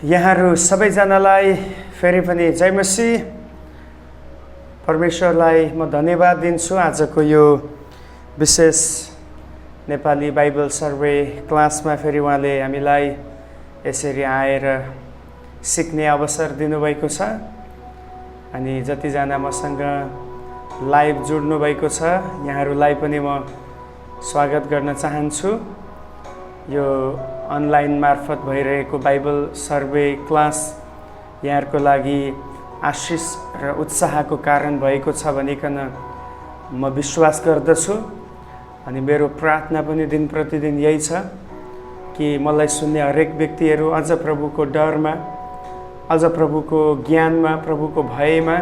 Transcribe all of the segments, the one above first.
यहाँहरू सबैजनालाई फेरि पनि जय मसीह। परमेश्वरलाई म धन्यवाद दिन्छु आजको यो विशेष नेपाली बाइबल सर्वे क्लासमा फेरि उहाँले हामीलाई यसरी आएर सिक्ने अवसर दिनुभएको छ। अनि जतिजना मसँग लाइभ जोड्नु भएको छ यहाँहरूलाई पनि म स्वागत गर्न चाहन्छु। यो अनलाइन मार्फत भइरहेको बाइबल सर्वे क्लास यहाँहरूको लागि आशिष र उत्साहको कारण भएको छ भनिकन म विश्वास गर्दछु। अनि मेरो प्रार्थना पनि दिन प्रतिदिन यही छ कि मलाई सुन्ने हरेक व्यक्तिहरू अझ प्रभुको डरमा, अझ प्रभुको ज्ञानमा, प्रभुको भयमा,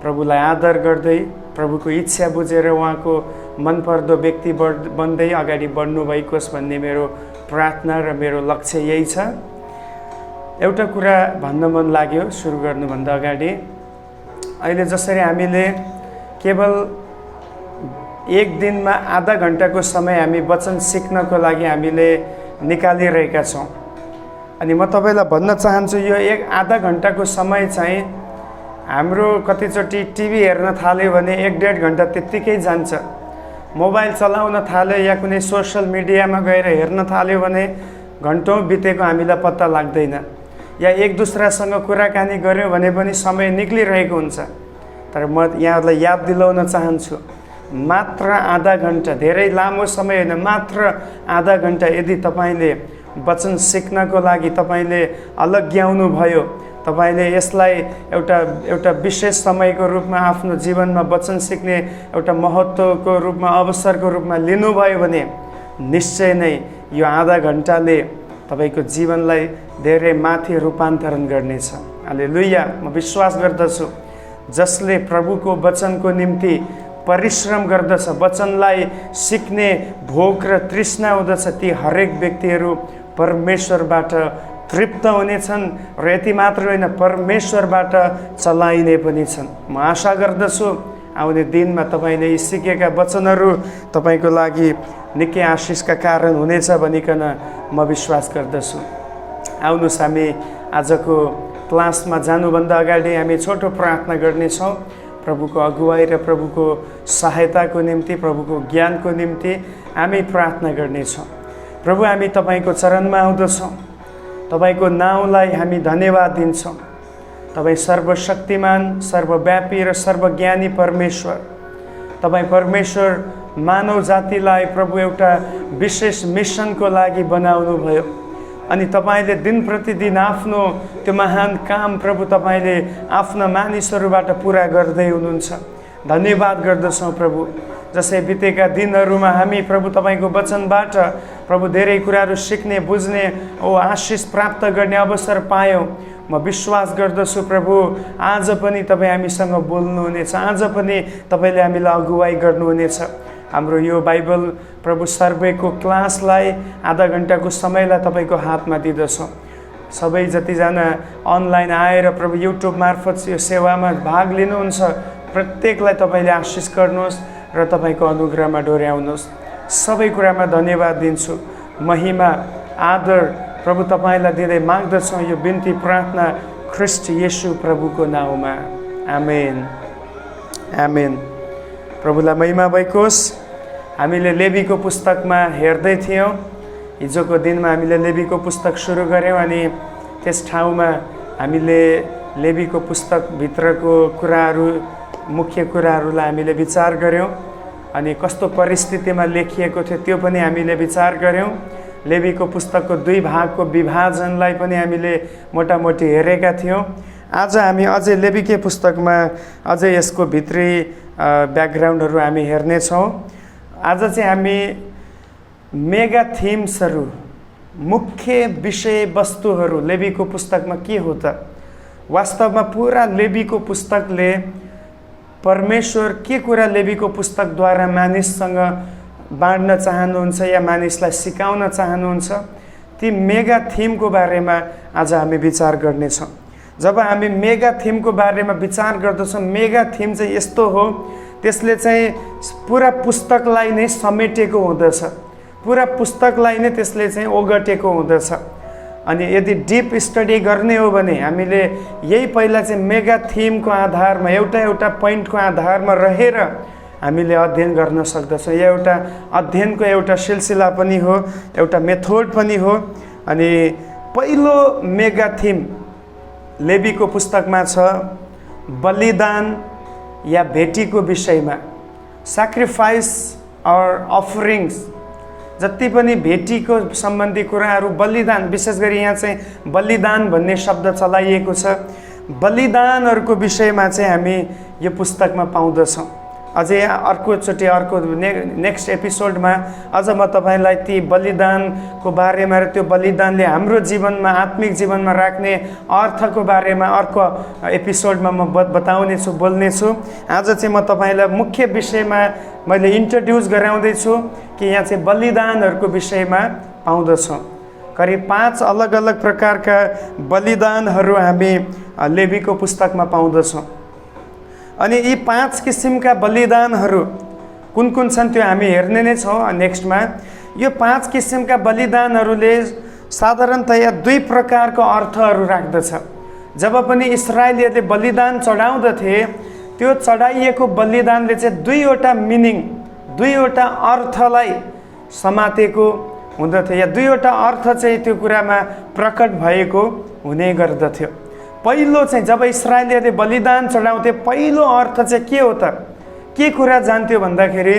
प्रभुलाई आदर गर्दै, प्रभुको इच्छा बुझेर उहाँको मनपर्दो व्यक्ति बन्दै अगाडि बढ्नु भइकोस् भन्ने मेरो प्रार्थना र मेरो लक्ष्य यही छ। एउटा कुरा भन्न मन लाग्यो सुरु गर्नुभन्दा अगाडि। अहिले जसरी हामीले केवल एक दिनमा आधा घण्टाको समय हामी वचन सिक्नको लागि हामीले निकालिरहेका छौँ। अनि म तपाईँलाई भन्न चाहन्छु यो एक आधा घण्टाको समय चाहिँ हाम्रो कतिचोटि टिभी हेर्न थाल्यो भने 1-1.5 घण्टा त्यत्तिकै जान्छ। मोबाइल चलाउन थाल्यो या कुनै सोसल मिडियामा गएर हेर्न थाल्यो भने घन्टौँ बितेको हामीलाई पत्ता लाग्दैन। या एक दुसरासँग कुराकानी गऱ्यो भने पनि समय निक्लिरहेको हुन्छ। तर म यहाँहरूलाई याद दिलाउन चाहन्छु, मात्र आधा घण्टा, धेरै लामो समय होइन, मात्र आधा घण्टा यदि तपाईँले वचन सिक्नको लागि तपाईँले अलग्याउनु भयो, तपाईँले यसलाई एउटा विशेष समयको रूपमा आफ्नो जीवनमा वचन सिक्ने एउटा महत्त्वको रूपमा, अवसरको रूपमा लिनुभयो भने निश्चय नै यो आधा घण्टाले तपाईँको जीवनलाई धेरै माथि रूपान्तरण गर्नेछ। हालेलुया। म विश्वास गर्दछु जसले प्रभुको वचनको निम्ति परिश्रम गर्दछ, वचनलाई सिक्ने भोक र तृष्णा हुँदछ, ती हरेक व्यक्तिहरू परमेश्वरबाट तृप्त हुनेछन् र यति मात्र होइन, परमेश्वरबाट चलाइने पनि छन्। म आशा गर्दछु आउने दिनमा तपाईँले यी सिकेका वचनहरू तपाईँको लागि निकै आशिषका कारण हुनेछ भनिकन म विश्वास गर्दछु। आउनुहोस् हामी आजको क्लासमा जानुभन्दा अगाडि हामी छोटो प्रार्थना गर्नेछौँ। प्रभुको अगुवाई र प्रभुको सहायताको निम्ति, प्रभुको ज्ञानको निम्ति हामी प्रार्थना गर्नेछौँ। प्रभु, हामी तपाईँको चरणमा आउँदछौँ। तपाईँको नाउँलाई हामी धन्यवाद दिन्छौँ। तपाईँ सर्वशक्तिमान, सर्वव्यापी र सर्वज्ञानी परमेश्वर। तपाईँ परमेश्वर मानव जातिलाई प्रभु एउटा विशेष मिसनको लागि बनाउनु भयो। अनि तपाईँले दिन प्रतिदिन आफ्नो त्यो महान काम प्रभु तपाईँले आफ्ना मानिसहरूबाट पुरा गर्दै हुनुहुन्छ। धन्यवाद गर्दछौँ प्रभु। जसै बितेका दिनहरूमा हामी प्रभु तपाईँको वचनबाट प्रभु धेरै कुराहरू सिक्ने, बुझ्ने आशिष प्राप्त गर्ने अवसर पायौँ। म विश्वास गर्दछु प्रभु आज पनि तपाईँ हामीसँग बोल्नुहुनेछ, आज पनि तपाईँले हामीलाई अगुवाई गर्नुहुनेछ। हाम्रो यो बाइबल प्रभु सर्वेको क्लासलाई आधा घण्टाको समयलाई तपाईँको हातमा दिँदछौँ। सबै जतिजना अनलाइन आएर प्रभु युट्युब मार्फत यो सेवामा भाग लिनुहुन्छ, प्रत्येकलाई तपाईँले आशिष गर्नुहोस् र तपाईँको अनुग्रहमा डोर्याउनुहोस्। सबै कुरामा धन्यवाद दिन्छु। महिमा, आदर प्रभु तपाईँलाई दिँदै माग्दछौँ यो बिन्ती प्रार्थना ख्रीष्ट येशू प्रभुको नाउँमा। आमेन, आमेन। प्रभुलाई महिमा भइकोस्। हामीले लेवीको पुस्तकमा हेर्दै थियौँ। हिजोको दिनमा हामीले लेवीको पुस्तक सुरु गऱ्यौँ अनि त्यस ठाउँमा हामीले लेवीको पुस्तकभित्रको कुराहरू, मुख्य कुराहरूलाई हामीले विचार गऱ्यौँ। अनि कस्तो परिस्थितिमा लेखिएको थियो त्यो पनि हामीले विचार गऱ्यौँ। लेवीको पुस्तकको 2 भागको विभाजनलाई पनि हामीले मोटामोटी हेरेका थियौँ। आज हामी अझै लेवीकै पुस्तकमा अझै यसको भित्री ब्याकग्राउन्डहरू हामी हेर्नेछौँ। आज चाहिँ हामी मेगा थिम्सहरू, मुख्य विषयवस्तुहरू लेवीको पुस्तकमा के हो त, वास्तवमा पुरा लेवीको पुस्तकले परमेश्वर के कुरा लेवीको पुस्तकद्वारा मानिससँग बाँड्न चाहनुहुन्छ या मानिसलाई सिकाउन चाहनुहुन्छ, ती मेगा थिमको बारेमा आज हामी विचार गर्नेछौँ। जब हामी मेगा थिमको बारेमा विचार गर्दछौँ, मेगा थिम चाहिँ यस्तो हो, त्यसले चाहिँ पुरा पुस्तकलाई नै समेटेको हुँदछ, पुरा पुस्तकलाई नै त्यसले चाहिँ ओगटेको हुँदछ। अनि यदि डिप स्टडी गर्ने हो भने हामीले यही पहिला चाहिँ मेगा थिमको आधारमा एउटा पोइन्टको आधारमा रहेर हामीले अध्ययन गर्न सक्दछौँ। यो एउटा अध्ययनको एउटा सिलसिला पनि हो, एउटा मेथड पनि हो। अनि पहिलो मेगा थिम लेवीको पुस्तकमा छ बलिदान या भेटीको विषयमा, सैक्रिफाइस और अफरिङ्स। जति पनि भेटीको सम्बन्धी कुराहरू, बलिदान, विशेष गरी यहाँ चाहिँ बलिदान भन्ने शब्द चलाइएको छ। बलिदानहरूको विषयमा चाहिँ हामी यो पुस्तकमा पाउँदछौँ। अझै अर्कोचोटि अर्को नेक्स्ट एपिसोडमा अझ म तपाईँलाई ती बलिदानको बारेमा र त्यो बलिदानले हाम्रो जीवनमा, आत्मिक जीवनमा राख्ने अर्थको बारेमा अर्को एपिसोडमा म बताउनेछु, बोल्नेछु। आज चाहिँ म तपाईँलाई मुख्य विषयमा मैले इन्ट्रोड्युस गराउँदैछु कि यहाँ चाहिँ बलिदानहरूको विषयमा पाउँदछौँ। करिब 5 अलग अलग प्रकारका बलिदानहरू हामी लेवीको पुस्तकमा पाउँदछौँ। अनि यी 5 किसिमका बलिदानहरू कुन कुन छन् त्यो हामी हेर्ने नै छौँ नेक्स्टमा। यो 5 किसिमका बलिदानहरूले साधारणतया 2 प्रकारको अर्थहरू राख्दछ। जब पनि इस्राएलीहरूले बलिदान चढाउँदथे त्यो चढाइएको बलिदानले चाहिँ 2वटा मिनिङ, 2वटा अर्थलाई समातेको हुँदथ्यो, या 2वटा अर्थ चाहिँ त्यो कुरामा प्रकट भएको हुने गर्दथ्यो। पहिलो चाहिँ जब इस्राएलीहरूले बलिदान चढाउँथे पहिलो अर्थ चाहिँ के हो त, के कुरा जान्थ्यो भन्दाखेरि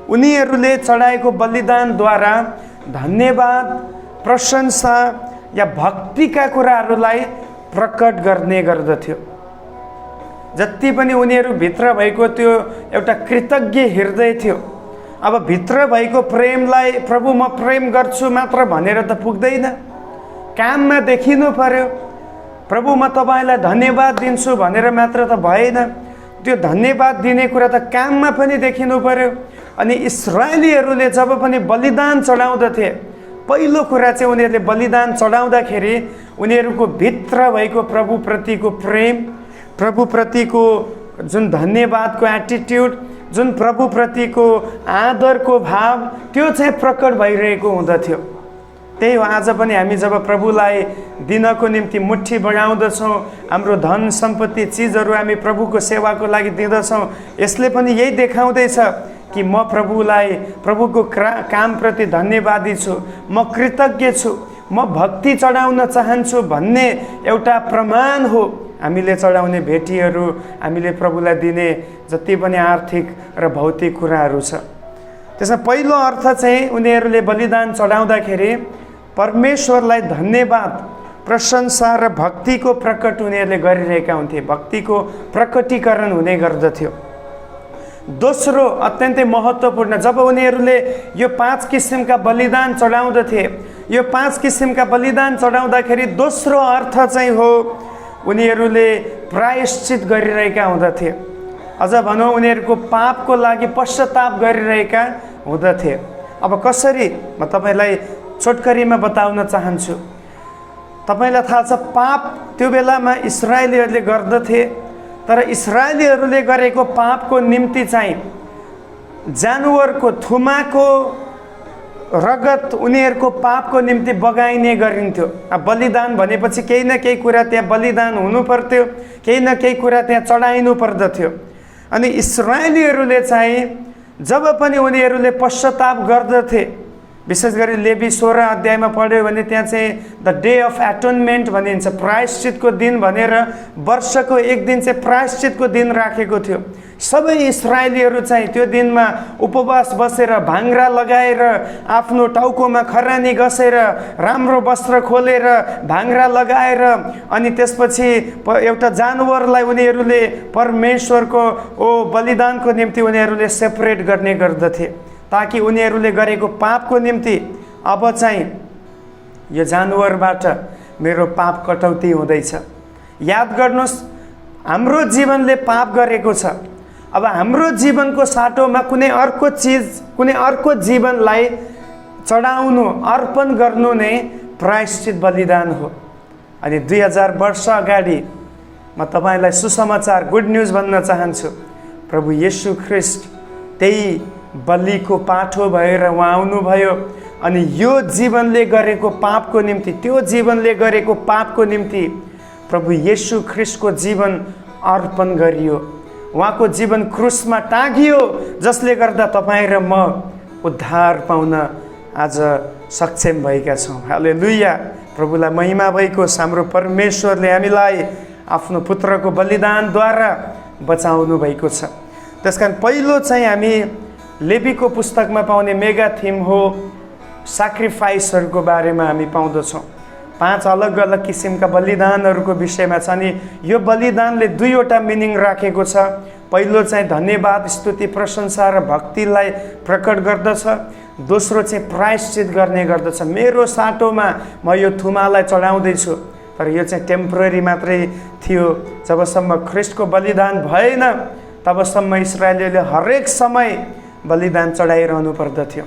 उनीहरूले चढाएको बलिदानद्वारा धन्यवाद, प्रशंसा या भक्तिका कुराहरूलाई प्रकट गर्ने गर्दथ्यो। जति पनि उनीहरूभित्र भएको त्यो एउटा कृतज्ञ हृदय थियो। अब भित्र भएको प्रेमलाई प्रभु म प्रेम गर्छु मात्र भनेर त पुग्दैन, काममा देखिनु पर्यो। प्रभु म तपाईँलाई धन्यवाद दिन्छु भनेर मात्र त भएन, त्यो धन्यवाद दिने कुरा त काममा पनि देखिनु पर्यो। अनि इस्राएलीहरूले जब पनि बलिदान चढाउँदथे पहिलो कुरा चाहिँ उनीहरूले बलिदान चढाउँदाखेरि उनीहरूको भित्र भएको प्रभुप्रतिको प्रेम, प्रभुप्रतिको जुन धन्यवादको एटिट्युड, जुन प्रभुप्रतिको आदरको भाव, त्यो चाहिँ प्रकट भइरहेको हुँदथ्यो। त्यही हो आज पनि हामी जब प्रभुलाई दिनको निम्ति मुट्ठी बढाउँदछौँ, हाम्रो धन सम्पत्ति चिजहरू हामी प्रभुको सेवाको लागि दिँदछौँ, यसले पनि यही देखाउँदैछ कि म प्रभुलाई, प्रभुको कामप्रति धन्यवादी छु, म कृतज्ञ छु, म भक्ति चढाउन चाहन्छु भन्ने एउटा प्रमाण हो हामीले चढाउने भेटीहरू, हामीले प्रभुलाई दिने जति पनि आर्थिक र भौतिक कुराहरू छ। त्यसमा पहिलो अर्थ चाहिँ उनीहरूले बलिदान चढाउँदाखेरि परमेश्वरलाई धन्यवाद, प्रशंसा र भक्तिको प्रकट उनीहरूले गरिरहेका हुन्थे, भक्तिको प्रकटीकरण हुने गर्दथ्यो। दोस्रो अत्यन्तै महत्त्वपूर्ण, जब उनीहरूले यो 5 किसिमका बलिदान चढाउँदथे, यो 5 किसिमका बलिदान चढाउँदाखेरि दोस्रो अर्थ चाहिँ हो उनीहरूले प्रायश्चित गरिरहेका हुँदथे। अझ भनौँ उनीहरूको पापको लागि पश्चाताप गरिरहेका हुँदथे। अब कसरी म तपाईँलाई छोटकरीमा बताउन चाहन्छु। तपाईँलाई थाहा छ पाप त्यो बेलामा इस्राएलीहरूले गर्दथे, तर इस्राएलीहरूले गरेको पापको निम्ति चाहिँ जानवरको थुमाको रगत उनीहरूको पापको निम्ति बगाइने गरिन्थ्यो। बलिदान भनेपछि केही न केही कुरा त्यहाँ बलिदान हुनु पर्थ्यो, केही न केही कुरा त्यहाँ चढाइनु पर्दथ्यो। अनि इस्राएलीहरूले चाहिँ जब पनि उनीहरूले पश्चाताप गर्दथे, विशेष गरी लेवी 16 अध्यायमा पढ्यो भने त्यहाँ चाहिँ द डे अफ एटोनमेन्ट भनिन्छ, प्रायश्चितको दिन भनेर वर्षको एक दिन चाहिँ प्रायश्चितको दिन राखेको थियो। सबै इस्राएलीहरू चाहिँ त्यो दिनमा उपवास बसेर, भाङ्रा लगाएर, आफ्नो टाउकोमा खरानी गसेर, राम्रो वस्त्र खोलेर, भाङ्रा लगाएर, अनि त्यसपछि एउटा जानवरलाई उनीहरूले परमेश्वरको बलिदानको निम्ति उनीहरूले सेपरेट गर्ने गर्दथे, ताकि उनीहरूले गरेको पापको निम्ति अब चाहिँ यो जानवरबाट मेरो पाप कटौती हुँदैछ। याद गर्नुहोस्, हाम्रो जीवनले पाप गरेको छ। अब हाम्रो जीवनको साटोमा कुनै अर्को चिज, कुनै अर्को जीवनलाई चढाउनु, अर्पण गर्नु नै प्रायश्चित बलिदान हो। अनि 2000 वर्ष अगाडि म तपाईँलाई सुसमाचार, गुड न्युज भन्न चाहन्छु। प्रभु येशू ख्रिस्ट त्यही बलिको पाठो भएर उहाँ आउनुभयो अनि यो जीवनले गरेको पापको निम्ति, त्यो जीवनले गरेको पापको निम्ति प्रभु येशू ख्रिस्टको जीवन अर्पण गरियो। उहाँको जीवन क्रुसमा टाँगियो, जसले गर्दा तपाईँ र म उद्धार पाउन आज सक्षम भएका छौँ। हालेलुया, प्रभुलाई महिमा भइकोस्। हाम्रो परमेश्वरले हामीलाई आफ्नो पुत्रको बलिदानद्वारा बचाउनु भएको छ। त्यसकारण पहिलो चाहिँ हामी लेवीको पुस्तकमा पाउने मेगा थिम हो सैक्रिफाइसहरूको बारेमा हामी पाउँदछौँ। 5 अलग अलग किसिमका बलिदानहरूको विषयमा छ। अनि यो बलिदानले दुईवटा मिनिङ राखेको छ। पहिलो चाहिँ धन्यवाद, स्तुति, प्रशंसा र भक्तिलाई प्रकट गर्दछ। दोस्रो चाहिँ प्रायश्चित गर्ने गर्दछ। मेरो साटोमा म यो थुमालाई चढाउँदैछु, तर यो चाहिँ टेम्पोररी मात्रै थियो। जबसम्म ख्रिस्टको बलिदान भएन तबसम्म इस्राएलीले हरेक समय बलिदान चढाइरहनु पर्दथ्यो।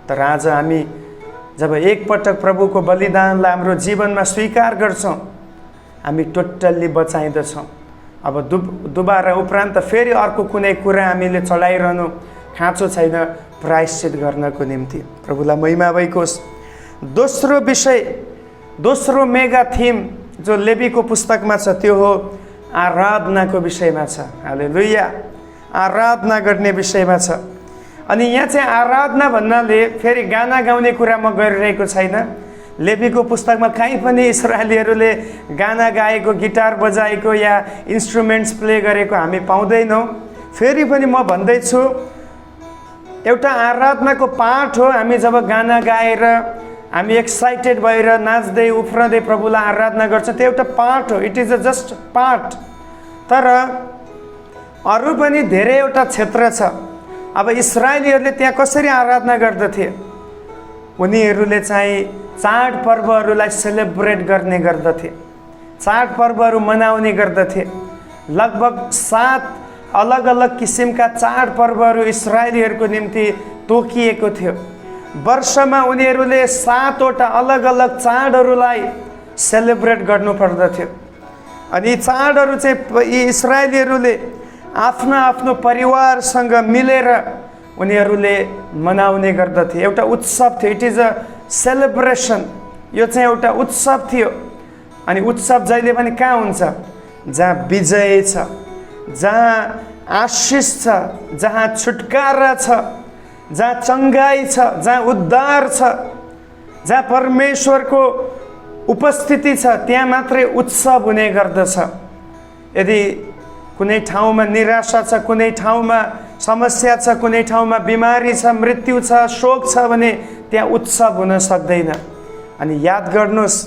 तर आज हामी जब एकपटक प्रभुको बलिदानलाई हाम्रो जीवनमा स्वीकार गर्छौँ, हामी टोटल्ली बचाइदछौँ। अब दुबारा उपरान्त फेरि अर्को कुनै कुरा हामीले चढाइरहनु खाँचो छैन प्रायश्चित गर्नको निम्ति। प्रभुलाई महिमा भइकोस्। दोस्रो विषय, दोस्रो मेगा थिम जो लेवीको पुस्तकमा छ त्यो हो आराधनाको विषयमा छ। हालेलुया, आराधना गर्ने विषयमा छ। अनि यहाँ चाहिँ आराधना भन्नाले फेरि गाना गाउने कुरा म गरिरहेको छैन। लेवीको पुस्तकमा कहीँ पनि इस्राएलीहरूले गाना गाएको, गिटार बजाएको या इन्स्ट्रुमेन्ट्स प्ले गरेको हामी पाउँदैनौँ। फेरि पनि म भन्दैछु, एउटा आराधनाको पाठ हो। हामी जब गाना गाएर हामी एक्साइटेड भएर नाच्दै उफ्रँदै प्रभुलाई आराधना गर्छौँ, त्यो एउटा पाठ हो। It is a just part. तर अरू पनि धेरैवटा क्षेत्र छ। अब इस्राएलीहरूले त्यहाँ कसरी आराधना गर्दथे? उनीहरूले चाहिँ चाडपर्वहरूलाई सेलिब्रेट गर्ने गर्दथे, चाडपर्वहरू मनाउने गर्दथे। लगभग 7 अलग अलग किसिमका चाडपर्वहरू इस्राएलीहरूको निम्ति तोकिएको थियो। वर्षमा उनीहरूले 7वटा अलग अलग चाडहरूलाई सेलिब्रेट गर्नुपर्दथ्यो। अनि यी चाडहरू चाहिँ यी इस्राएलीहरूले आफ्नो आफ्नो परिवारसँग मिलेर उनीहरूले मनाउने गर्दथे। एउटा उत्सव थियो। It is a celebration. यो चाहिँ एउटा उत्सव थियो। अनि उत्सव जहिले पनि कहाँ हुन्छ? जहाँ विजय छ, जहाँ आशिष छ, जहाँ छुटकारा छ, जहाँ चङ्गाई छ, जहाँ उद्धार छ, जहाँ परमेश्वरको उपस्थिति छ, त्यहाँ मात्रै उत्सव हुने गर्दछ। यदि कुनै ठाउँमा निराशा छ, कुनै ठाउँमा समस्या छ, कुनै ठाउँमा बिमारी छ, मृत्यु छ, शोक छ भने त्यहाँ उत्सव हुन सक्दैन। अनि याद गर्नुहोस्,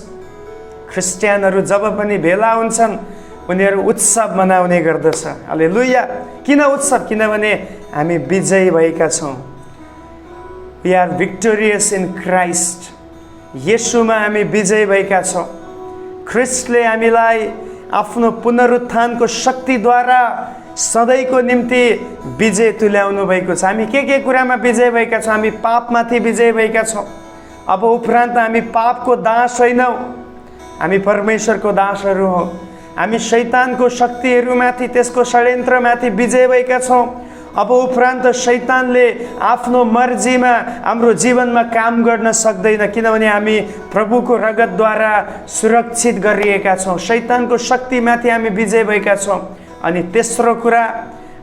क्रिस्चियनहरू जब पनि भेला हुन्छन् उनीहरू उत्सव मनाउने गर्दछ। हालेलुया। किन उत्सव? किनभने हामी विजयी भएका छौँ। We are victorious in Christ. येशूमा हामी विजयी भएका छौँ। ख्रिस्टले हामीलाई आफ्नो पुनरुत्थानको शक्तिद्वारा सधैँको निम्ति विजय तुल्याउनु भएको छ। हामी के कुरामा विजय भएका छौँ? हामी पापमाथि विजय भएका छौँ। अब उपरान्त हामी पापको दास होइनौँ, हामी परमेश्वरको दासहरू हौँ। हामी शैतानको शक्तिहरूमाथि, त्यसको षड्यन्त्रमाथि विजय भएका छौँ। अब उपरान्त शैतानले आफ्नो मर्जीमा हाम्रो जीवनमा काम गर्न सक्दैन, किनभने हामी प्रभुको रगतद्वारा सुरक्षित गरिएका छौँ। शैतानको शक्तिमाथि हामी विजय भएका छौँ। अनि तेस्रो कुरा,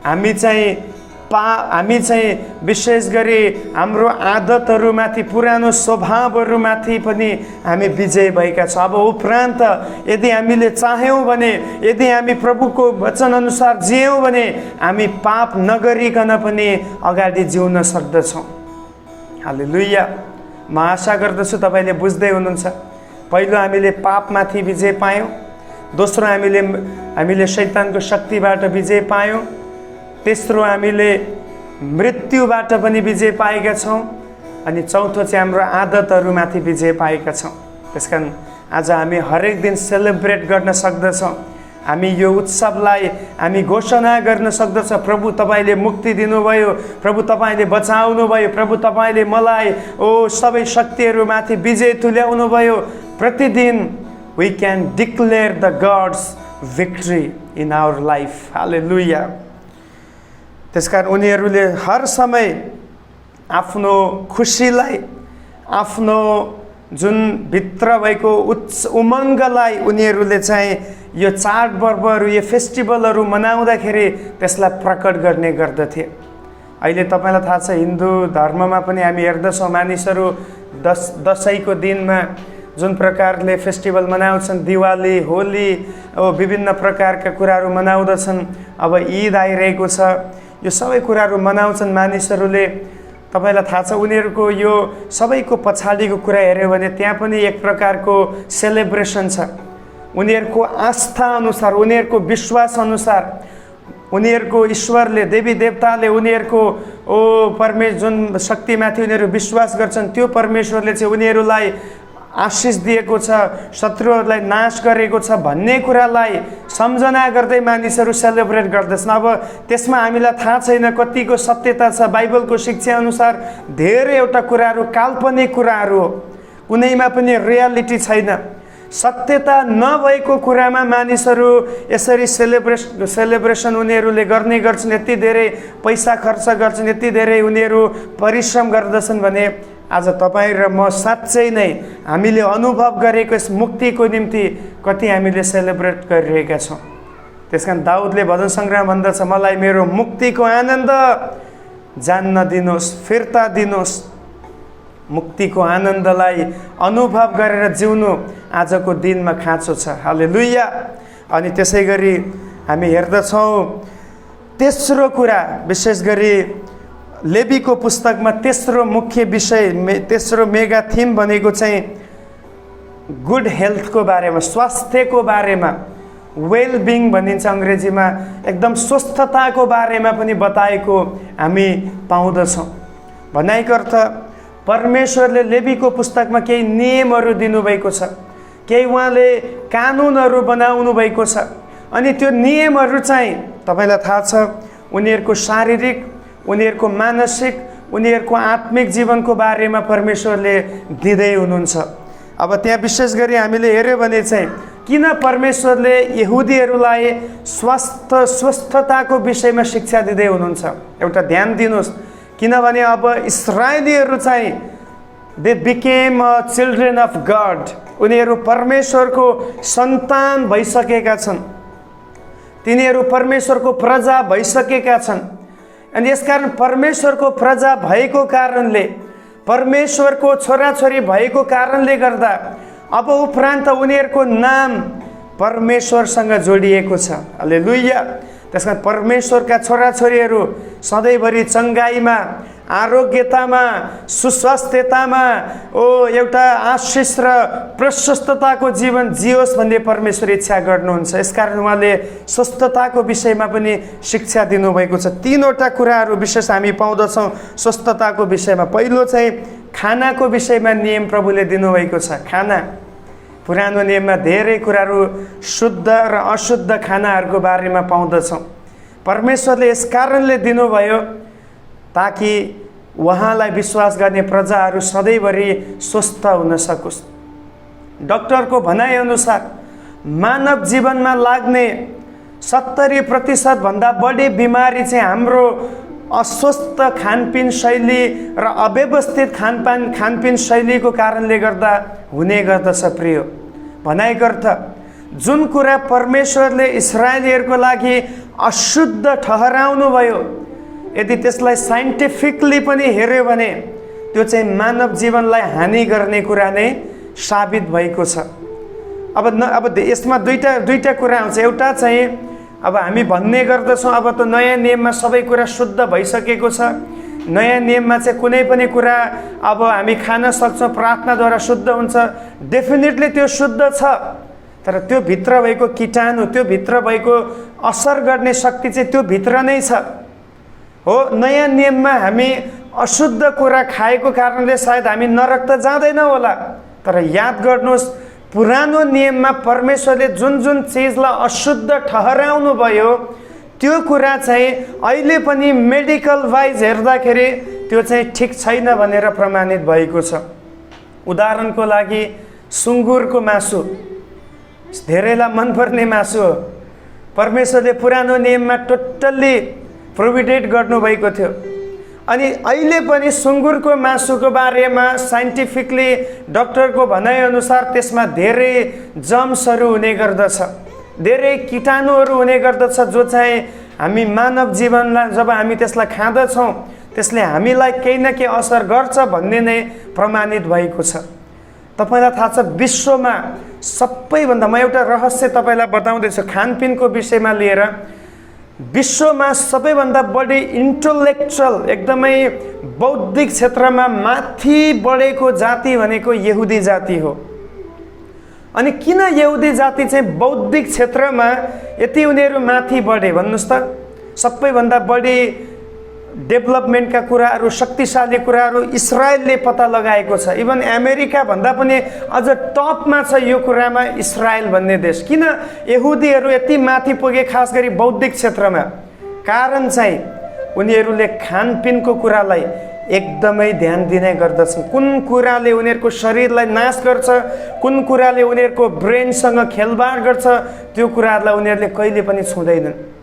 हामी चाहिँ विशेष गरी हाम्रो आदतहरूमाथि, पुरानो स्वभावहरूमाथि पनि हामी विजय भएका छौँ। अब उपरान्त यदि हामीले चाह्यौँ भने, यदि हामी प्रभुको वचनअनुसार जियौँ भने हामी पाप नगरिकन पनि अगाडि जिउन सक्दछौँ। हालेलुया। म आशा गर्दछु तपाईँले बुझ्दै हुनुहुन्छ। पहिलो हामीले पापमाथि विजय पायौँ, दोस्रो हामीले शैतानको शक्तिबाट विजय पायौँ, तेस्रो हामीले मृत्युबाट पनि विजय पाएका छौँ, अनि चौथो चाहिँ हाम्रो आदतहरूमाथि विजय पाएका छौँ। त्यसकारण आज हामी हरेक दिन सेलिब्रेट गर्न सक्दछौँ। हामी यो उत्सवलाई हामी घोषणा गर्न सक्दछौँ, प्रभु तपाईँले मुक्ति दिनुभयो, प्रभु तपाईँले बचाउनु भयो, प्रभु तपाईँले मलाई सबै शक्तिहरूमाथि विजय तुल्याउनु भयो। प्रतिदिन we can declare the God's victory in our life. Hallelujah. त्यसकारण उनीहरूले हर समय आफ्नो खुसीलाई, आफ्नो जुन भित्र भएको उमङ्गलाई उनीहरूले चाहिँ यो चाडपर्वहरू यो फेस्टिभलहरू मनाउँदाखेरि त्यसलाई प्रकट गर्ने गर्दथे। अहिले तपाईँलाई थाहा छ हिन्दू धर्ममा पनि हामी हेर्दछौँ मानिसहरू दसैँको दिनमा जुन प्रकारले फेस्टिभल मनाउँछन्, दिवाली, होली, विभिन्न प्रकारका कुराहरू मनाउँदछन्। अब ईद आइरहेको छ, यो सबै कुराहरू मनाउँछन् मानिसहरूले। तपाईँलाई थाहा छ उनीहरूको यो सबैको पछाडिको कुरा हेऱ्यो भने त्यहाँ पनि एक प्रकारको सेलिब्रेसन छ। उनीहरूको आस्था अनुसार, उनीहरूको विश्वास अनुसार, उनीहरूको ईश्वरले, देवी देवताले उनीहरूको जुन शक्तिमाथि उनीहरू विश्वास गर्छन् त्यो परमेश्वरले चाहिँ उनीहरूलाई आशिष दिएको छ, शत्रुहरूलाई नाश गरेको छ भन्ने कुरालाई सम्झना गर्दै मानिसहरू सेलिब्रेट गर्दछन्। अब त्यसमा हामीलाई थाहा छैन कतिको सत्यता छ। बाइबलको शिक्षा अनुसार धेरैवटा कुराहरू काल्पनिक कुराहरू हो, कुनैमा पनि रियालिटी छैन। सत्यता नभएको कुरामा मानिसहरू यसरी सेलिब्रेसन उनीहरूले गर्ने गर्छन्, यति धेरै पैसा खर्च गर्छन्, यति धेरै उनीहरू परिश्रम गर्दछन् भने आज तपाईँ र म साँच्चै नै हामीले अनुभव गरेको यस मुक्तिको निम्ति कति हामीले सेलिब्रेट गरिरहेका छौँ। त्यसकारण दाउदले भजन सङ्ग्रह भन्दछ, मलाई मेरो मुक्तिको आनन्द जान्न दिनुहोस्, फिर्ता दिनुहोस्। मुक्तिको आनन्दलाई अनुभव गरेर जिउनु आजको दिनमा खाँचो छ। हालेलुया। अनि त्यसै गरी हामी हेर्दछौँ तेस्रो कुरा, विशेष गरी लेवीको पुस्तकमा तेस्रो मुख्य विषय, तेस्रो मेगा थिम भनेको चाहिँ गुड हेल्थको बारेमा, स्वास्थ्यको बारेमा, वेलबिङ भनिन्छ अङ्ग्रेजीमा, एकदम स्वस्थताको बारेमा पनि बताएको हामी पाउँदछौँ। भनाइको अर्थ परमेश्वरले लेवीको पुस्तकमा केही नियमहरू दिनुभएको छ, केही उहाँले कानुनहरू बनाउनु भएको छ। अनि त्यो नियमहरू चाहिँ तपाईँलाई थाहा छ उनीहरूको शारीरिक, उनीहरूको मानसिक, उनीहरूको आत्मिक जीवनको बारेमा परमेश्वरले दिँदै हुनुहुन्छ। अब त्यहाँ विशेष गरी हामीले हेऱ्यो भने चाहिँ किन परमेश्वरले यहुदीहरूलाई स्वस्थताको विषयमा शिक्षा दिँदै हुनुहुन्छ, एउटा ध्यान दिनुहोस्। किनभने अब इस्राएलीहरू चाहिँ they became children of God, उनीहरू परमेश्वरको सन्तान भइसकेका छन्, तिनीहरू परमेश्वरको प्रजा भइसकेका छन्। अनि यसकारण परमेश्वरको प्रजा भएको कारणले, परमेश्वरको छोराछोरी भएको कारणले गर्दा अब उपरान्त उनीहरूको नाम परमेश्वरसँग जोडिएको छ। हालेलुया। त्यसकारण परमेश्वरका छोराछोरीहरू सधैँभरि चङ्गाइमा, आरोग्यतामा, सुस्वास्थ्यतामा एउटा आशिष र प्रशस्तताको जीवन जियोस् भन्ने परमेश्वर इच्छा गर्नुहुन्छ। यसकारण उहाँले स्वस्थताको विषयमा पनि शिक्षा दिनुभएको छ। तीनवटा कुराहरू विशेष हामी पाउँदछौँ स्वस्थताको विषयमा। पहिलो चाहिँ खानाको विषयमा नियम प्रभुले दिनुभएको छ। खाना, पुरानो नियममा धेरै कुराहरू शुद्ध र अशुद्ध खानाहरूको बारेमा पाउँदछौँ। परमेश्वरले यस कारणले दिनुभयो ताकि उहाँलाई विश्वास गर्ने प्रजाहरू सधैँभरि स्वस्थ हुन सकोस्। डाक्टरको भनाइअनुसार मानव जीवनमा लाग्ने 70% भन्दा बढी बिमारी चाहिँ हाम्रो अस्वस्थ खानपिन शैली र अव्यवस्थित खानपिन शैलीको कारणले गर्दा हुने गर्दछ। प्रिय भनाइको अर्थ जुन कुरा परमेश्वरले इस्राएलीहरूको लागि अशुद्ध ठहराउनु भयो, यदि त्यसलाई साइन्टिफिकली पनि हेऱ्यो भने त्यो चाहिँ मानव जीवनलाई हानि गर्ने कुरा नै साबित भएको छ। अब यसमा दुईटा कुरा आउँछ। एउटा चाहिँ अब हामी भन्ने गर्दछौँ अब त नयाँ नियममा सबै कुरा शुद्ध भइसकेको छ, नयाँ नियममा चाहिँ कुनै पनि कुरा अब हामी खान सक्छौँ, प्रार्थनाद्वारा शुद्ध हुन्छ। डेफिनेटली त्यो शुद्ध छ, तर त्यो भित्र भएको कीटाणु, त्यो भित्र भएको असर गर्ने शक्ति चाहिँ त्यो भित्र नै छ। हो, नयाँ नियममा हामी अशुद्ध कुरा खाएको कारणले सायद हामी नरक त जाँदैनौँ होला, तर याद गर्नुहोस् पुरानो नियममा परमेश्वरले जुन जुन चिजलाई अशुद्ध ठहराउनु भयो त्यो कुरा चाहिँ अहिले पनि मेडिकल वाइज हेर्दाखेरि त्यो चाहिँ ठिक छैन भनेर प्रमाणित भएको छ। उदाहरणको लागि सुँगुरको मासु धेरैलाई मनपर्ने मासु हो। परमेश्वरले पुरानो नियममा टोटल्ली प्रोहिबिटेड गर्नुभएको थियो। अनि अहिले पनि सुँगुरको मासुको बारेमा साइन्टिफिकली डक्टरको भनाइअनुसार त्यसमा धेरै जर्म्सहरू हुने गर्दछ, धेरै कीटाणुहरू हुने गर्दछ, जो चाहिँ हामी मानव जीवनलाई जब हामी त्यसलाई खाँदछौँ त्यसले हामीलाई केही न केही असर गर्छ भन्ने नै प्रमाणित भएको छ। तपाईलाई थाहा छ विश्वमा सबैभन्दा, म एउटा रहस्य तपाईलाई बताउँदैछु खानपिनको विषयमा लिएर, विश्वमा सबैभन्दा बढी इन्टलेक्चुअल एकदमै बौद्धिक क्षेत्रमा माथि बढेको जाति भनेको यहुदी जाति हो। अनि किन यहुदी जाति चाहिँ बौद्धिक क्षेत्रमा यति उनीहरू माथि बढे भन्नुस् त? सबैभन्दा बढी डेभलपमेन्टका कुराहरू, शक्तिशाली कुराहरू इजरायलले पत्ता लगाएको छ। इभन अमेरिका भन्दा पनि अझ टपमा छ यो कुरामा इजरायल भन्ने देश। किन यहुदीहरू यति माथि पुगे खास गरी बौद्धिक क्षेत्रमा? कारण चाहिँ उनीहरूले खानपिनको कुरालाई एकदमै ध्यान दिने गर्दछन्। कुन कुराले उनीहरूको शरीरलाई नाश गर्छ, कुन कुराले उनीहरूको ब्रेनसँग खेलबाड गर्छ, त्यो कुराहरूलाई उनीहरूले कहिले पनि छुँदैनन्।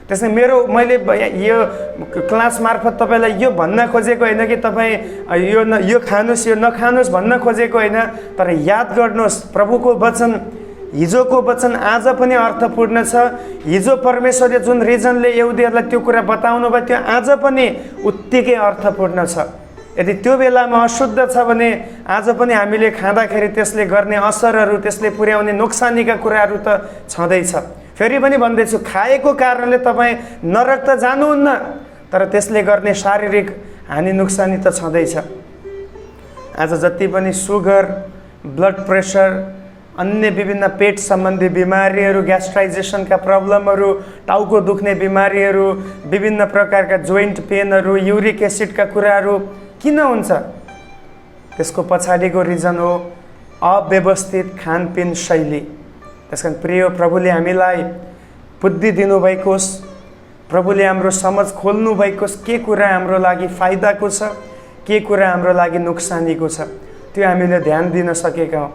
त्यसै मैले यो क्लास मार्फत तपाईलाई यो भन्न खोजेको होइन कि तपाईँ यो खानुहोस् यो नखानुहोस् भन्न खोजेको होइन, तर याद गर्नुहोस् प्रभुको वचन हिजोको वचन आज पनि अर्थपूर्ण छ। हिजो परमेश्वरले जुन रिजनले यहुदीहरूलाई त्यो कुरा बताउनु भयो त्यो आज पनि उत्तिकै अर्थपूर्ण छ। यदि त्यो बेलामा अशुद्ध छ भने आज पनि हामीले खाँदाखेरि त्यसले गर्ने असरहरू, त्यसले पुर्याउने नोक्सानीका कुराहरू त छँदैछ। फेरि पनि भन्दैछु, खाएको कारणले तपाईँ नरक त जानुहुन्न, तर त्यसले गर्ने शारीरिक हानि नोक्सानी त छँदैछ। आज जति पनि सुगर, ब्लड प्रेसर, अन्य विभिन्न पेट सम्बन्धी बिमारीहरू, ग्यास्ट्राइजेसनका प्रब्लमहरू, टाउको दुख्ने बिमारीहरू, विभिन्न प्रकारका जोइन्ट पेनहरू, युरिक एसिडका कुराहरू किन हुन्छ? त्यसको पछाडिको रिजन हो अव्यवस्थित खानपिन शैली। त्यसकारण प्रिय, प्रभुले हामीलाई बुद्धि दिनुभएको होस्, प्रभुले हाम्रो समझ खोल्नु भएको होस्, के कुरा हाम्रो लागि फाइदाको छ, के कुरा हाम्रो लागि नोक्सानीको छ, त्यो हामीले ध्यान दिन सकेका हौँ।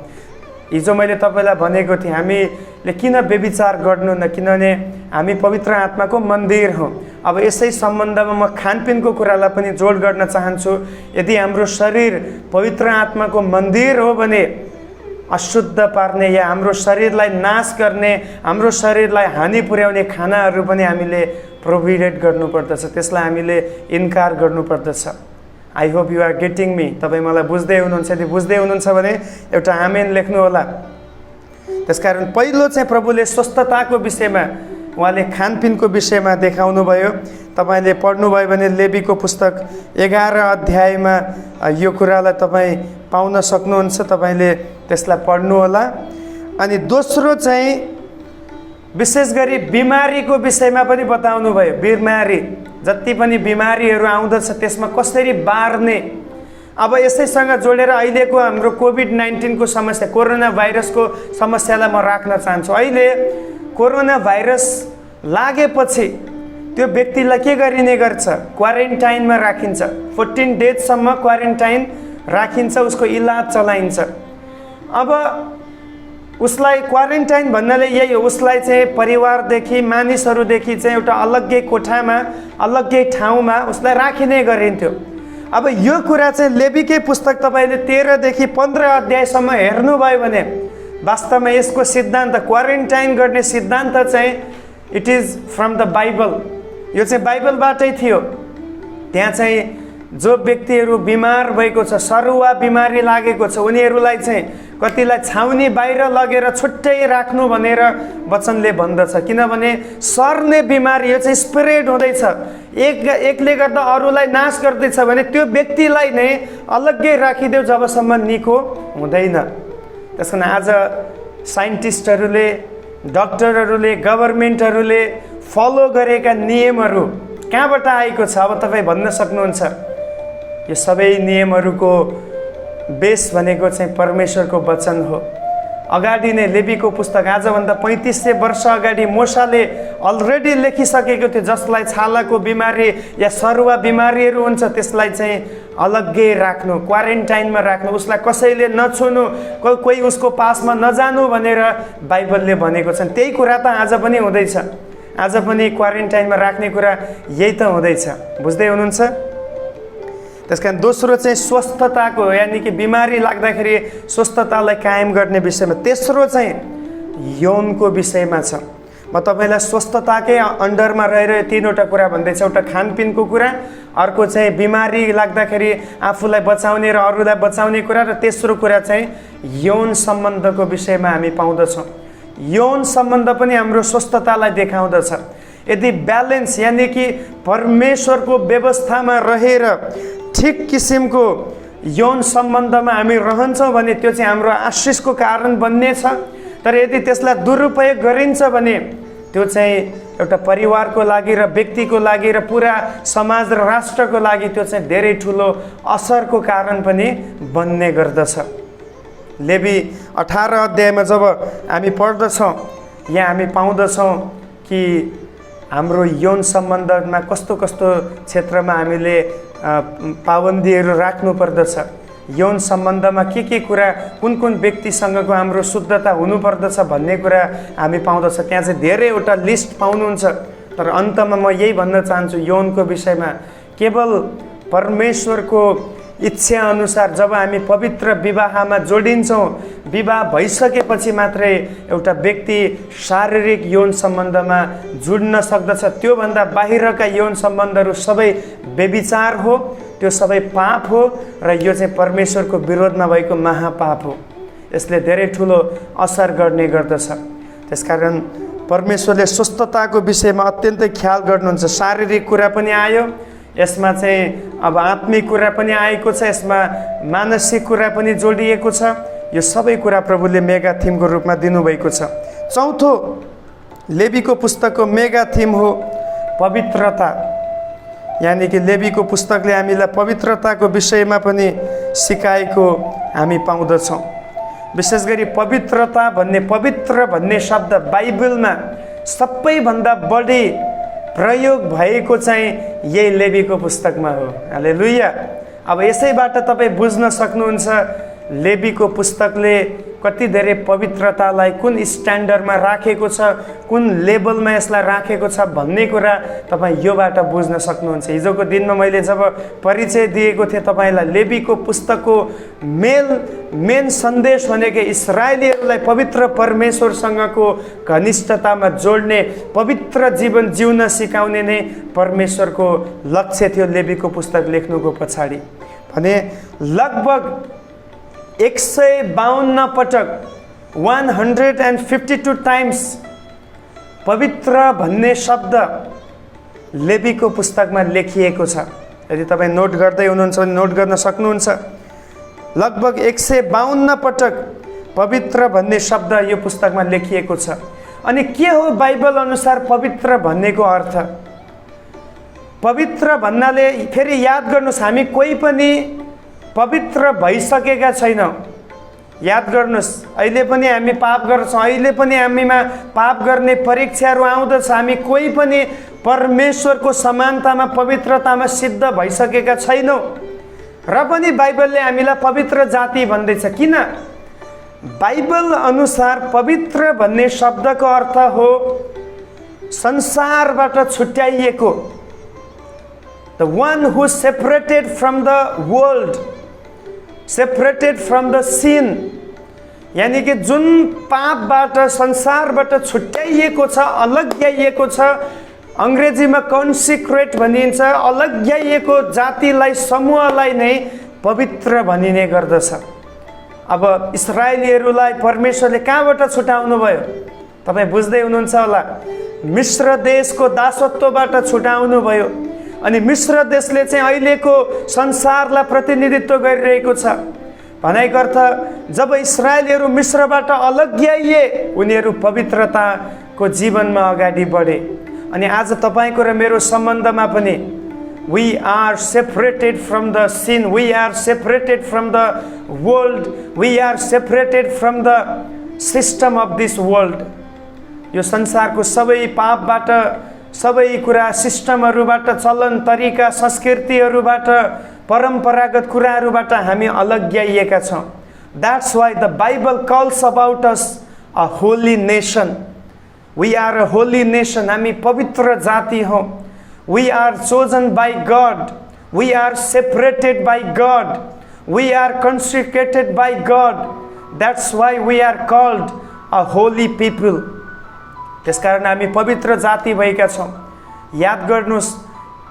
हिजो मैले तपाईँलाई भनेको थिएँ हामीले किन व्यभिचार गर्नु न, किनभने हामी पवित्र आत्माको मन्दिर हौँ। अब यसै सम्बन्धमा म खानपिनको कुरालाई पनि जोड गर्न चाहन्छु। यदि हाम्रो शरीर पवित्र आत्माको मन्दिर हो भने अशुद्ध पार्ने या हाम्रो शरीरलाई नाश गर्ने, हाम्रो शरीरलाई हानि पुर्याउने खानाहरू पनि हामीले प्रोहिबिट गर्नुपर्दछ, त्यसलाई हामीले इन्कार गर्नुपर्दछ। I hope you are getting me. तपाईँ मलाई बुझ्दै हुनुहुन्छ? यदि बुझ्दै हुनुहुन्छ भने एउटा आमेन लेख्नु होला। त्यसकारण पहिलो चाहिँ प्रभुले स्वस्थताको विषयमा, उहाँले खानपिनको विषयमा देखाउनु भयो। तपाईँले पढ्नुभयो भने लेवीको पुस्तक 11 अध्यायमा यो कुरालाई तपाईँ पाउन सक्नुहुन्छ, तपाईँले त्यसलाई पढ्नु होला। अनि दोस्रो चाहिँ विशेष गरी बिमारीको विषयमा पनि बताउनु भयो। बिमारी, जति पनि बिमारीहरू आउँदछ त्यसमा कसरी बार्ने। अब यसैसँग जोडेर अहिलेको हाम्रो कोभिड-19 को समस्या, कोरोना भाइरसको समस्यालाई म राख्न चाहन्छु। अहिले कोरोना भाइरस लागेपछि त्यो व्यक्तिलाई के गरिने गर्छ? क्वारेन्टाइनमा राखिन्छ। 14 डेजसम्म क्वारेन्टाइन राखिन्छ, उसको इलाज चलाइन्छ। अब उसलाई क्वारेन्टाइन भन्नाले यही हो, उसलाई चाहिँ परिवारदेखि, मानिसहरूदेखि चाहिँ एउटा अलग्गै कोठामा, अलग्गै ठाउँमा उसलाई राखिने गरिन्थ्यो। अब यो कुरा चाहिँ लेवीकै पुस्तक तपाईँले 13 देखि 15 अध्यायसम्म हेर्नुभयो भने वास्तवमा यसको सिद्धान्त, क्वारेन्टाइन गर्ने सिद्धान्त चाहिँ it is from the Bible. यो चाहिँ बाइबलबाटै थियो। त्यहाँ चाहिँ जो व्यक्तिहरू बिमार भएको छ, सरुवा बिमारी लागेको छ, उनीहरूलाई चाहिँ कतिलाई छाउनी बाहिर लगेर छुट्टै राख्नु भनेर वचनले भन्दछ। किनभने सर्ने बिमारी यो चाहिँ स्प्रेड हुँदैछ, एकले गर्दा अरूलाई नाश गर्दैछ भने त्यो व्यक्तिलाई नै अलग्गै राखिदेऊ जबसम्म निको हुँदैन। त्यसकारण आज साइन्टिस्टहरूले, डक्टरहरूले, गभर्मेन्टहरूले फलो गरेका नियमहरू कहाँबाट आएको छ? अब तपाईँ भन्न सक्नुहुन्छ। यो सबै नियमहरूको बेस भनेको चाहिँ परमेश्वरको वचन हो। अगाडि नै लेवीको पुस्तक, आजभन्दा 3500 वर्ष अगाडि मूसाले अलरेडी लेखिसकेको थियो, जसलाई छालाको बिमारी या सरुवा बिमारीहरू हुन्छ त्यसलाई चाहिँ अलग्गै राख्नु, क्वारेन्टाइनमा राख्नु, उसलाई कसैले नछुनु, कोही उसको पासमा नजानु भनेर बाइबलले भनेको छ। त्यही कुरा त आज पनि हुँदैछ। आज पनि क्वारेन्टाइनमा राख्ने कुरा यही त हुँदैछ। बुझ्दै हुनुहुन्छ? त्यसकारण दोस्रो चाहिँ स्वस्थताको, यानि कि बिमारी लाग्दाखेरि स्वस्थतालाई कायम गर्ने विषयमा। तेस्रो चाहिँ यौनको विषयमा छ। म तपाईँलाई स्वस्थताकै अन्डरमा रहेर तीनवटा कुरा भन्दैछु। एउटा खानपिनको कुरा, अर्को चाहिँ बिमारी लाग्दाखेरि आफूलाई बचाउने र अरूलाई बचाउने कुरा, र तेस्रो कुरा चाहिँ यौन सम्बन्धको विषयमा हामी पाउँदछौँ। यौन सम्बन्ध पनि हाम्रो स्वस्थतालाई देखाउँदछ। यदि ब्यालेन्स, यानि कि परमेश्वरको व्यवस्थामा रहेर ठिक किसिमको यौन सम्बन्धमा हामी रहन्छौँ भने त्यो चाहिँ हाम्रो आशिषको कारण बन्नेछ। तर यदि त्यसलाई दुरुपयोग गरिन्छ भने त्यो चाहिँ एउटा परिवारको लागि र व्यक्तिको लागि र पुरा समाज र राष्ट्रको लागि त्यो चाहिँ धेरै ठुलो असरको कारण पनि बन्ने गर्दछ। लेवी 18 अध्यायमा जब हामी पढ्दछौँ, यहाँ हामी पाउँदछौँ कि हाम्रो यौन सम्बन्धमा कस्तो कस्तो क्षेत्रमा हामीले पाबन्दीहरू राख्नु पर्दछ, यौन सम्बन्धमा के कुरा, कुन कुन व्यक्तिसँगको हाम्रो शुद्धता हुनुपर्दछ भन्ने कुरा हामी पाउँदछ। त्यहाँ चाहिँ धेरैवटा लिस्ट पाउनुहुन्छ। तर अन्तमा म यही भन्न चाहन्छु, यौनको विषयमा केवल परमेश्वरको इच्छा अनुसार जब हामी पवित्र विवाहमा जोडिन्छौँ, विवाह भइसकेपछि मात्रै एउटा व्यक्ति शारीरिक यौन सम्बन्धमा जुड्न सक्दछ। त्योभन्दा बाहिरका यौन सम्बन्धहरू सबै व्यभिचार हो, त्यो सबै पाप हो, र यो चाहिँ परमेश्वरको विरोधमा भएको महापाप हो। यसले धेरै ठुलो असर गर्ने गर्दछ। त्यसकारण परमेश्वरले स्वस्थताको विषयमा अत्यन्तै ख्याल गर्नुहुन्छ। शारीरिक कुरा पनि आयो, यसमा चाहिँ अब आत्मिक कुरा पनि आएको छ, यसमा मानसिक कुरा पनि जोडिएको छ। यो सबै कुरा प्रभुले मेगा थिमको रूपमा दिनुभएको छ। चौथो लेवीको पुस्तकको मेगा थिम हो पवित्रता, यानि कि लेवीको पुस्तकले हामीलाई पवित्रताको विषयमा पनि सिकाएको हामी पाउँदछौँ। विशेष गरी पवित्रता भन्ने, पवित्र भन्ने शब्द बाइबलमा सबैभन्दा बढी प्रयोग भएको चाहिँ यही लेवीको पुस्तकमा हो। हालेलुया। अब यसैबाट तपाईँ बुझ्न सक्नुहुन्छ लेवीको पुस्तकले कति धेरै पवित्रतालाई कुन स्ट्यान्डर्डमा राखेको छ, कुन लेभलमा यसलाई राखेको छ भन्ने कुरा तपाईँ योबाट बुझ्न सक्नुहुन्छ। हिजोको दिनमा मैले जब परिचय दिएको थिएँ तपाईँलाई, लेवीको पुस्तकको मेन सन्देश भनेको इस्राएलीहरूलाई पवित्र परमेश्वरसँगको घनिष्ठतामा जोड्ने, पवित्र जीवन जिउन सिकाउने नै परमेश्वरको लक्ष्य थियो लेवीको पुस्तक लेख्नुको पछाडि। भने लगभग 152 पटक 152 टाइम्स पवित्र भन्ने शब्द लेवीको पुस्तकमा लेखिएको छ। यदि तपाईँ नोट गर्दै हुनुहुन्छ भने नोट गर्न सक्नुहुन्छ। लगभग 152 पटक पवित्र भन्ने शब्द यो पुस्तकमा लेखिएको छ। अनि के हो बाइबल अनुसार पवित्र भन्नेको अर्थ? पवित्र भन्नाले फेरि याद गर्नुहोस्, हामी कोही पनि पवित्र भइसकेका छैनौँ। याद गर्नुहोस्, अहिले पनि हामी पाप गर्छौँ, अहिले पनि हामीमा पाप गर्ने परीक्षाहरू आउँदछ। हामी कोही पनि परमेश्वरको समानतामा, पवित्रतामा सिद्ध भइसकेका छैनौँ। र पनि बाइबलले हामीलाई पवित्र जाति भन्दैछ। किन? बाइबल अनुसार पवित्र भन्ने शब्दको अर्थ हो संसारबाट छुट्याइएको, the one who separated from the world, separated from the sin, यानी कि जुन पापबाट, संसारबाट छुट्याइएको छ, अलग्याइएको छ। अङ्ग्रेजीमा कन्सिक्रेट भनिन्छ। अलग्याइएको जातिलाई, समूहलाई नै पवित्र भनिने गर्दछ। अब इस्राएलीहरूलाई परमेश्वरले कहाँबाट छुटाउनु भयो? तपाईँ बुझ्दै हुनुहुन्छ होला। मिस्र देशको दासत्वबाट छुटाउनु भयो। अनि मिस्र देशले चाहिँ अहिलेको संसारलाई प्रतिनिधित्व गरिरहेको छ। भनेको अर्थ, जब इस्राएलीहरू मिस्रबाट अलग्याइए, उनीहरू पवित्रताको जीवनमा अगाडि बढे। अनि आज तपाईँको र मेरो सम्बन्धमा पनि we are separated from the sin, we are separated from the world, we are separated from the system of this world. यो संसारको सबै पापबाट, सबै कुरा, सिस्टमहरूबाट, चलन तरिका, संस्कृतिहरूबाट, परम्परागत कुराहरूबाट हामी अलग्याइएका छौँ। That's why the Bible calls about us a holy nation. We are a holy nation. हामी पवित्र जाति हौँ। We are chosen by God. We are separated by God. We are consecrated by God. That's why we are called a holy people. त्यसकारण हामी पवित्र जाति भएका छौँ। याद गर्नुहोस्,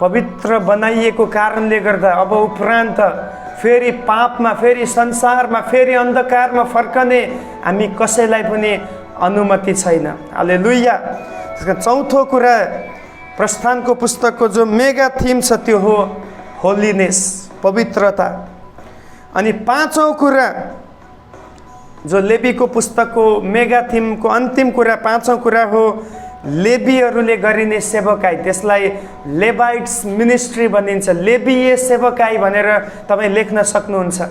पवित्र बनाइएको कारणले गर्दा अब उपरान्त फेरि पापमा, फेरि संसारमा, फेरि अन्धकारमा फर्कने हामी कसैलाई पनि अनुमति छैन। हालेलुया। त्यसका चौथो कुरा प्रस्थानको पुस्तकको जो मेगा थीम छ त्यो हो होलीनेस, पवित्रता। अनि पाँचौं कुरा जो लेवीको पुस्तकको मेगा थीमको अन्तिम कुरा, पाँचौं कुरा हो लेवीहरूले गरिने सेवकाई। त्यसलाई लेवाइट्स मिनिस्ट्री भनिन्छ। लेवीय सेवकाई भनेर तपाईँ लेख्न सक्नुहुन्छ।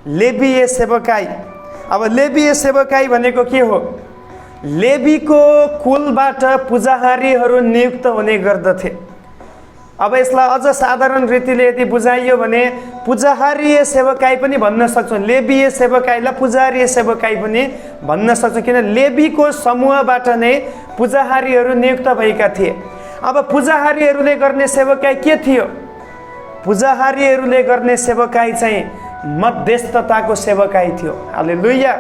लेवीय सेवकाई। अब लेवीय सेवकाई भनेको के हो? लेवीको कुलबाट पुजाहारीहरू नियुक्त हुने गर्दथे। अब यसलाई अझ साधारण रीतिले यदि बुझाइयो भने पुजाहारीय सेवकाई पनि भन्न सक्छौँ। लेवीय सेवकाईलाई पुजाहारीय सेवकाई पनि भन्न सक्छौँ, किन लेवीको समूहबाट नै पुजाहारीहरू नियुक्त भएका थिए। अब पुजाहारीहरूले गर्ने सेवकाई के थियो? पुजाहारीहरूले गर्ने सेवकाई चाहिँ मध्यस्थताको सेवकाई थियो। हालेलुया।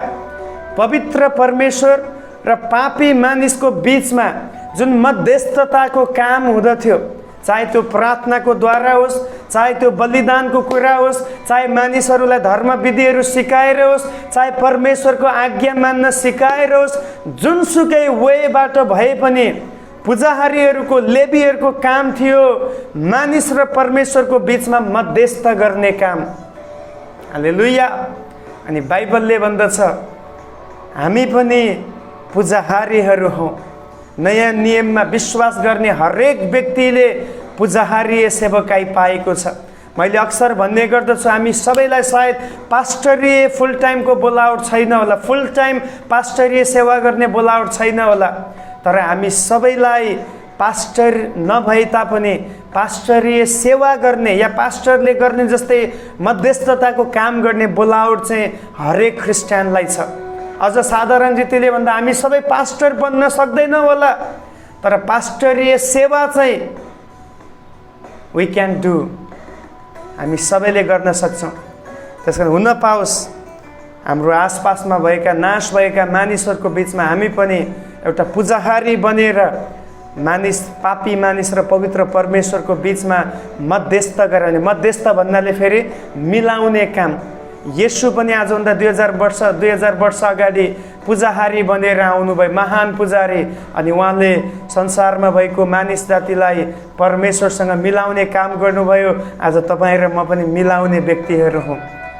पवित्र परमेश्वर र पापी मानिसको बीचमा जुन मध्यस्थताको काम हुँदथ्यो, चाहे त्यो प्रार्थनाको द्वारा होस्, चाहे त्यो बलिदानको कुरा होस्, चाहे मानिसहरूलाई धर्म विधिहरू सिकाएर होस्, चाहे परमेश्वरको आज्ञा मान्न सिकाएर होस्, जुनसुकै वेबाट भए पनि पुजाहारीहरूको, लेवीहरूको काम थियो मानिस र परमेश्वरको बीचमा मध्यस्थ गर्ने काम। हालेलुया। अनि बाइबलले भन्दछ हामी पनि पुजाहारीहरू हौँ। नयाँ नियममा विश्वास गर्ने हरेक व्यक्तिले पुजाहारीय सेवकाई पाएको छ। मैले अक्सर भन्ने गर्दछु हामी सबैलाई सायद पास्टरीय फुल टाइमको बोलावट छैन होला, फुल टाइम पास्टरीय सेवा गर्ने बोलावट छैन होला, तर हामी सबैलाई पास्टर नभए तापनि पास्टरीय सेवा गर्ने या पास्टरले गर्ने जस्तै मध्यस्थताको काम गर्ने बोलावट चाहिँ हरेक ख्रिस्टियनलाई छ। अझ साधारण रीतिले भन्दा हामी सबै पास्टर बन्न सक्दैनौँ होला, तर पास्टरीय सेवा चाहिँ वी क्यान डू, हामी सबैले गर्न सक्छौँ। त्यसकारण हुन पाओस् हाम्रो आसपासमा भएका नाश भएका मानिसहरूको बीचमा हामी पनि एउटा पुजाहारी बनेर मानिस, पापी मानिस र पवित्र परमेश्वरको बीचमा मध्यस्थ गराउने। मध्यस्थ भन्नाले फेरि मिलाउने काम। येशू पनि आजभन्दा 2000 वर्ष अगाडि पुजाहारी बनेर आउनुभयो, महान पुजारी। अनि उहाँले संसारमा भएको मानिस जातिलाई परमेश्वरसँग मिलाउने काम गर्नुभयो। आज तपाईँ र म पनि मिलाउने व्यक्तिहरू हौँ।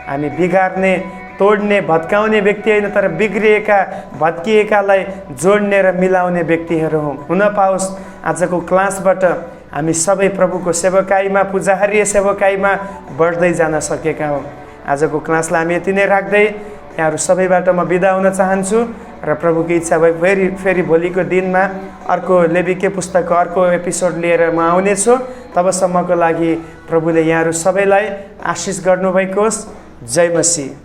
हामी बिगार्ने, तोड्ने, भत्काउने व्यक्ति होइन, तर बिग्रिएका, भत्किएकालाई जोड्ने र मिलाउने व्यक्तिहरू हौँ। हुन पाओस् आजको क्लासबाट हामी सबै प्रभुको सेवकाईमा, पुजाहारीय सेवकाईमा बढ्दै जान सकेका हौँ। आजको क्लासलाई हामी यति नै राख्दै यहाँहरू सबैबाट म बिदा हुन चाहन्छु र प्रभुको इच्छा भए फेरि भोलिको दिनमा अर्को लेवीके पुस्तकको अर्को एपिसोड लिएर म आउनेछु। तबसम्मको लागि प्रभुले यहाँहरू सबैलाई आशिष गर्नुभएको होस्। जय मसीह।